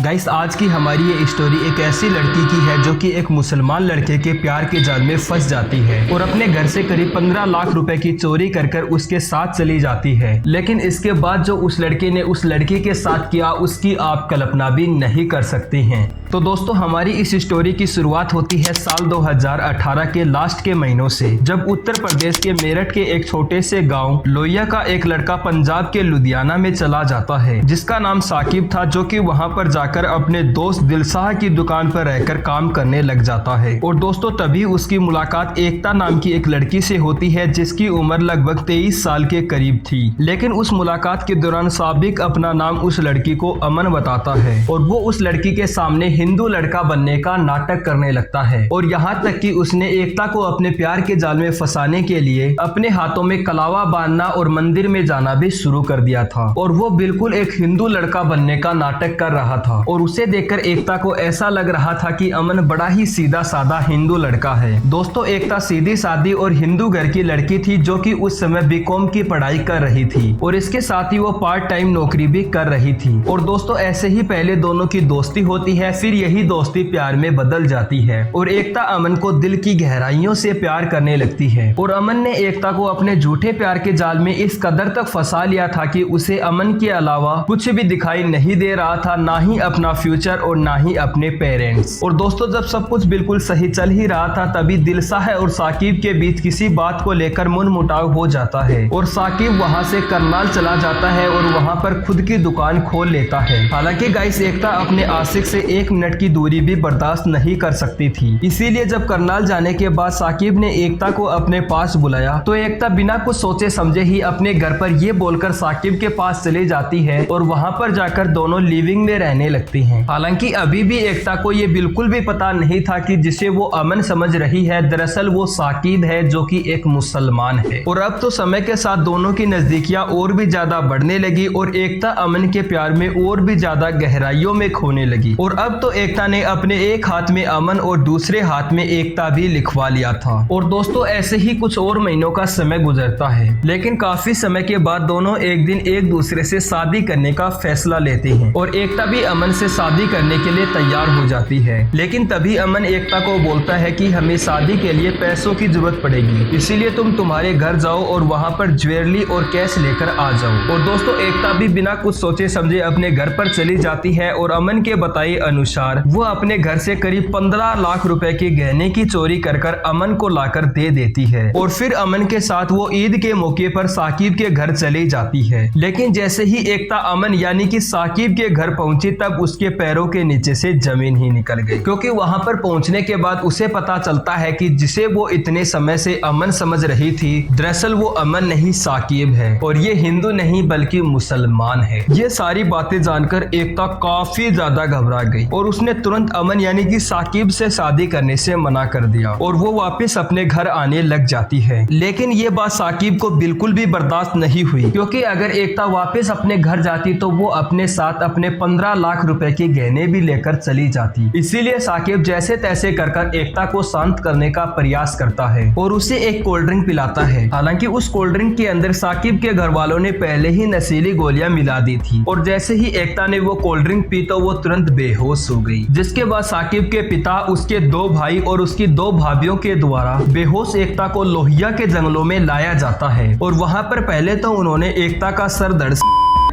Guys आज की हमारी ये स्टोरी एक ऐसी लड़की की है जो कि एक मुसलमान लड़के के प्यार के जाल में फंस जाती है और अपने घर से करीब 15 लाख रुपए की चोरी कर कर उसके साथ चली जाती है। लेकिन इसके बाद जो उस लड़के ने उस लड़की के साथ किया उसकी आप कल्पना भी नहीं कर सकती हैं। तो दोस्तों हमारी इस स्टोरी की शुरुआत होती है साल 2018 के लास्ट के महीनों से, जब उत्तर प्रदेश के मेरठ के एक छोटे से गांव लोहिया का एक लड़का पंजाब के लुधियाना में चला जाता है जिसका नाम साकिब था, जो कि वहां पर जाकर अपने दोस्त दिलशाह की दुकान पर रहकर काम करने लग जाता है। और दोस्तों तभी उसकी मुलाकात एकता नाम की एक लड़की से होती है जिसकी उम्र लगभग 23 साल के करीब थी। लेकिन उस मुलाकात के दौरान साबिक अपना नाम उस लड़की को अमन बताता है और वो उस लड़की के सामने हिंदू लड़का बनने का नाटक करने लगता है। और यहाँ तक कि उसने एकता को अपने प्यार के जाल में फंसाने के लिए अपने हाथों में कलावा बांधना और मंदिर में जाना भी शुरू कर दिया था। और वो बिल्कुल एक हिंदू लड़का बनने का नाटक कर रहा था और उसे देखकर एकता को ऐसा लग रहा था कि अमन बड़ा ही सीधा साधा हिंदू लड़का है। दोस्तों एकता सीधी सादी और हिंदू घर की लड़की थी जो कि उस समय बीकॉम की पढ़ाई कर रही थी और इसके साथ ही वो पार्ट टाइम नौकरी भी कर रही थी। और दोस्तों ऐसे ही पहले दोनों की दोस्ती होती है, फिर यही दोस्ती प्यार में बदल जाती है और एकता अमन को दिल की गहराइयों से प्यार करने लगती है। और अमन ने एकता को अपने झूठे प्यार के जाल में इस कदर तक फंसा लिया था कि उसे अमन के अलावा कुछ भी दिखाई नहीं दे रहा था, ना ही अपना फ्यूचर और ना ही अपने पेरेंट्स। और दोस्तों जब सब कुछ बिल्कुल सही चल ही रहा था तभी दिलशाह और साकिब के बीच किसी बात को लेकर मनमुटाव हो जाता है और साकिब वहां से करनाल चला जाता है और वहां पर खुद की दुकान खोल लेता है। हालांकि गाइस एकता अपने आशिक से 1 मिनट की दूरी भी बर्दाश्त नहीं कर सकती थी, इसीलिए जब करनाल जाने के बाद साकिब ने एकता को अपने पास बुलाया तो एकता बिना कुछ सोचे समझे ही अपने घर पर ये बोलकर साकिब के पास चली जाती है और वहां पर जाकर दोनों लिविंग में रहने लगती हैं। हालांकि अभी भी एकता को ये बिल्कुल भी पता नहीं था कि जिसे वो अमन समझ रही है दरअसल वो साकिब है जो कि एक मुसलमान है। और अब तो समय के साथ दोनों की नजदीकियां और भी ज्यादा बढ़ने लगी और एकता अमन के प्यार में और भी ज्यादा गहराइयों में खोने लगी। और अब तो एकता ने अपने एक हाथ में अमन और दूसरे हाथ में एकता भी लिखवा लिया था। और दोस्तों ऐसे ही कुछ और महीनों का समय गुजरता है, लेकिन काफी समय के बाद दोनों एक दिन एक दूसरे से शादी करने का फैसला लेते हैं और एकता भी अमन से शादी करने के लिए तैयार हो जाती है। लेकिन तभी अमन एकता को बोलता है कि हमें शादी के लिए पैसों की जरूरत पड़ेगी, इसीलिए तुम तुम्हारे घर जाओ और वहां पर ज्वेलरी और कैश लेकर आ जाओ। और दोस्तों एकता भी बिना कुछ सोचे समझे अपने घर पर चली जाती है और अमन के बताए अनुसार वो अपने घर से करीब 15 लाख रुपए के गहने की चोरी कर अमन को लाकर दे देती है। और फिर अमन के साथ वो ईद के मौके पर साकिब के घर चली जाती है। लेकिन जैसे ही एकता अमन यानी कि साकिब के घर पहुंची तब उसके पैरों के नीचे से जमीन ही निकल गई, क्योंकि वहां पर पहुंचने के बाद उसे पता चलता है कि जिसे वो इतने समय से अमन समझ रही थी दरअसल वो अमन नहीं साकिब है और ये हिंदू नहीं बल्कि मुसलमान है। ये सारी बातें जानकर एकता काफी ज्यादा घबरा गई और उसने तुरंत अमन यानी कि साकिब से शादी करने से मना कर दिया और वो वापस अपने घर आने लग जाती है। लेकिन ये बात साकिब को बिल्कुल भी बर्दाश्त नहीं हुई, क्योंकि अगर एकता वापस अपने घर जाती तो वो अपने साथ अपने 15 लाख रुपए के गहने भी लेकर चली जाती। इसीलिए साकिब जैसे तैसे कर एकता को शांत करने का प्रयास करता है और उसे एक कोल्ड ड्रिंक पिलाता है। हालांकि उस कोल्ड ड्रिंक के अंदर साकिब के घर वालों ने पहले ही नशीली गोलियां मिला दी थी और जैसे ही एकता ने वो कोल्ड ड्रिंक पी तो वो तुरंत बेहोश हो गई। जिसके बाद साकिब के पिता, उसके 2 भाई और उसकी 2 भाभियों के द्वारा बेहोश एकता को लोहिया के जंगलों में लाया जाता है। और वहां पर पहले तो उन्होंने एकता का सर दर्द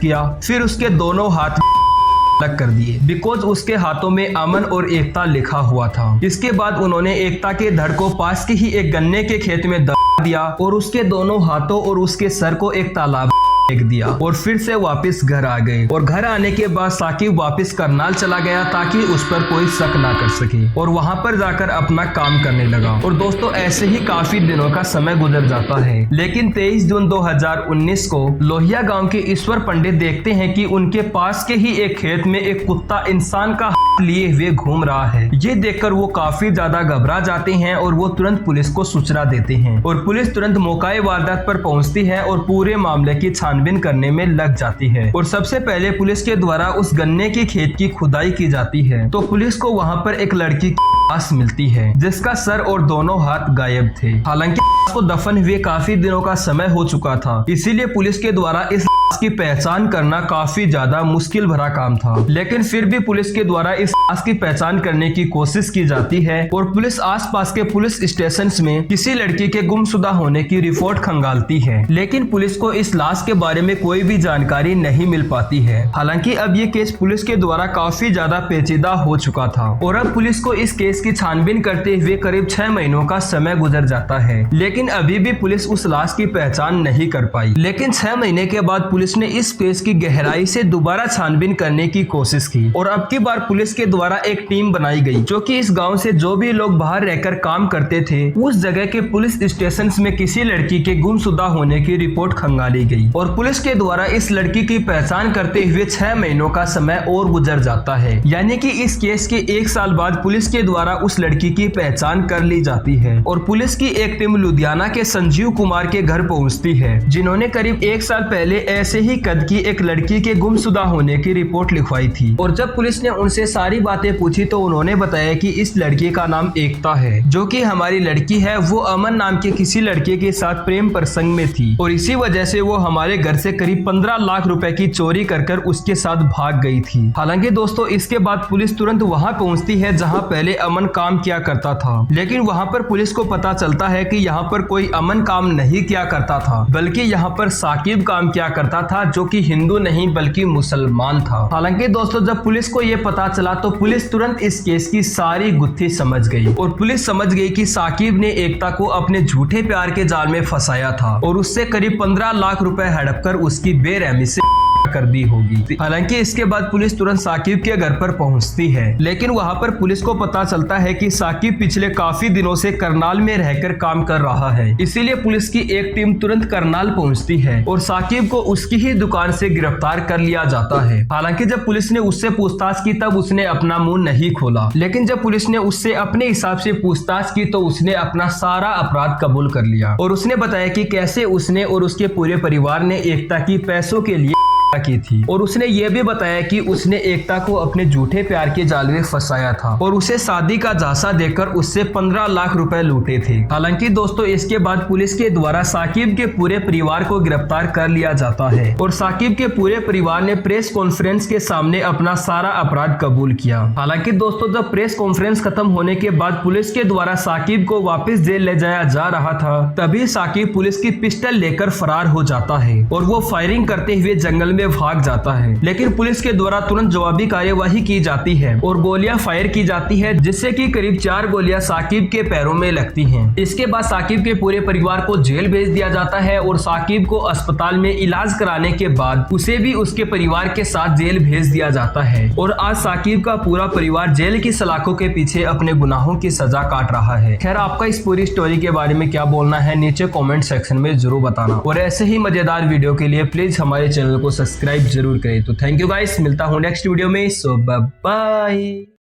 किया, फिर उसके दोनों हाथ अलग कर दिए बिकॉज उसके हाथों में अमन और एकता लिखा हुआ था। इसके बाद उन्होंने एकता के धड़ को पास के ही एक गन्ने के खेत में दबा दिया और उसके दोनों हाथों और उसके सर को एक तालाब फेंक दिया और फिर से वापस घर आ गए। और घर आने के बाद साकिब वापस करनाल चला गया ताकि उस पर कोई शक ना कर सके और वहां पर जाकर अपना काम करने लगा। और दोस्तों ऐसे ही काफी दिनों का समय गुजर जाता है, लेकिन 23 जून 2019 को लोहिया गांव के ईश्वर पंडित देखते हैं कि उनके पास के ही एक खेत में एक कुत्ता इंसान का लिए हुए घूम रहा है। ये देखकर वो काफी ज्यादा घबरा जाते हैं और वो तुरंत पुलिस को सूचना देते हैं और पुलिस तुरंत मौके वारदात पर पहुंचती है और पूरे मामले की छानबीन छानबीन करने में लग जाती है और सबसे पहले पुलिस के द्वारा उस गन्ने की खेत की खुदाई की जाती है तो पुलिस को वहाँ पर एक लड़की की लाश मिलती है जिसका सर और दोनों हाथ गायब थे। हालांकि लाश को दफन हुए काफी दिनों का समय हो चुका था, इसीलिए पुलिस के द्वारा इस लाश की पहचान करना काफी ज्यादा मुश्किल भरा काम था। लेकिन फिर भी पुलिस के द्वारा इस लाश की पहचान करने की कोशिश की जाती है और पुलिस आसपास के पुलिस स्टेशन में किसी लड़की के गुमशुदा होने की रिपोर्ट खंगालती है, लेकिन पुलिस को इस लाश के बारे में कोई भी जानकारी नहीं मिल पाती है। हालांकि अब ये केस पुलिस के द्वारा काफी ज्यादा पेचीदा हो चुका था और अब पुलिस को इस केस की छानबीन करते हुए करीब 6 महीनों का समय गुजर जाता है, लेकिन अभी भी पुलिस उस लाश की पहचान नहीं कर पाई। लेकिन 6 महीने के बाद पुलिस ने इस केस की गहराई से दोबारा छानबीन करने की कोशिश की और अब की बार पुलिस के द्वारा एक टीम बनाई गई जो कि इस गांव से जो भी लोग बाहर रहकर काम करते थे उस जगह के पुलिस स्टेशन में किसी लड़की के गुमशुदा होने की रिपोर्ट खंगाली गई और पुलिस के द्वारा इस लड़की की पहचान करते हुए 6 महीनों का समय और गुजर जाता है। यानी कि इस केस के 1 साल बाद पुलिस के द्वारा उस लड़की की पहचान कर ली जाती है और पुलिस की एक टीम लुधियाना के संजीव कुमार के घर पहुंचती है जिन्होंने करीब 1 साल पहले ऐसे ही कद की एक लड़की के गुमशुदा होने की रिपोर्ट लिखवाई थी। और जब पुलिस ने उनसे सारी बातें पूछी तो उन्होंने बताया कि इस लड़की का नाम एकता है जो कि हमारी लड़की है, वो अमन नाम के किसी लड़के के साथ प्रेम प्रसंग में थी और इसी वजह से वो हमारे घर से करीब 15 लाख रुपए की चोरी कर उसके साथ भाग गई थी। हालांकि दोस्तों इसके बाद पुलिस तुरंत वहां पहुंचती है जहां पहले अमन काम किया करता था, लेकिन वहां पर पुलिस को पता चलता है कि यहाँ पर कोई अमन काम नहीं किया करता था बल्कि यहाँ पर साकिब काम किया करता था जो कि हिंदू नहीं बल्कि मुसलमान था। हालांकि दोस्तों जब पुलिस को ये पता चला तो पुलिस तुरंत इस केस की सारी गुत्थी समझ गई और पुलिस समझ गई कि साकिब ने एकता को अपने झूठे प्यार के जाल में फंसाया था और उससे करीब 15 लाख रुपए हड़प कर उसकी बेरहमी से कर दी होगी। हालांकि इसके बाद पुलिस तुरंत साकिब के घर पर पहुंचती है, लेकिन वहां पर पुलिस को पता चलता है कि साकिब पिछले काफी दिनों से करनाल में रहकर काम कर रहा है, इसीलिए पुलिस की एक टीम तुरंत करनाल पहुंचती है और साकिब को उसकी ही दुकान से गिरफ्तार कर लिया जाता है। हालांकि जब पुलिस ने उससे पूछताछ की तब उसने अपना मुंह नहीं खोला, लेकिन जब पुलिस ने उससे अपने हिसाब से पूछताछ की तो उसने अपना सारा अपराध कबूल कर लिया और उसने बताया कि कैसे उसने और उसके पूरे परिवार ने एकता की पैसों के लिए की थी और उसने ये भी बताया कि उसने एकता को अपने झूठे प्यार के जाल में फंसाया था और उसे शादी का झांसा देकर उससे 15 लाख रुपए लूटे थे। हालांकि दोस्तों इसके बाद पुलिस के द्वारा साकिब के पूरे परिवार को गिरफ्तार कर लिया जाता है और साकिब के पूरे परिवार ने प्रेस कॉन्फ्रेंस के सामने अपना सारा अपराध कबूल किया। हालांकि दोस्तों जब प्रेस कॉन्फ्रेंस खत्म होने के बाद पुलिस के द्वारा साकिब को वापस जेल ले जाया जा रहा था तभी साकिब पुलिस की पिस्टल लेकर फरार हो जाता है और वो फायरिंग करते हुए जंगल में भाग जाता है, लेकिन पुलिस के द्वारा तुरंत जवाबी कार्यवाही की जाती है और गोलियां फायर की जाती है जिससे कि करीब 4 गोलियां साकिब के पैरों में लगती हैं। इसके बाद साकिब के पूरे परिवार को जेल भेज दिया जाता है और साकिब को अस्पताल में इलाज कराने के बाद उसे भी उसके परिवार के साथ जेल भेज दिया जाता है और आज साकिब का पूरा परिवार जेल की सलाखों के पीछे अपने गुनाहों की सजा काट रहा है। खैर आपका इस पूरी स्टोरी के बारे में क्या बोलना है नीचे कॉमेंट सेक्शन में जरूर बताना और ऐसे ही मजेदार वीडियो के लिए प्लीज हमारे चैनल को सब्सक्राइब जरूर करें। तो थैंक यू गाइस, मिलता हूँ नेक्स्ट वीडियो में। सो बाय।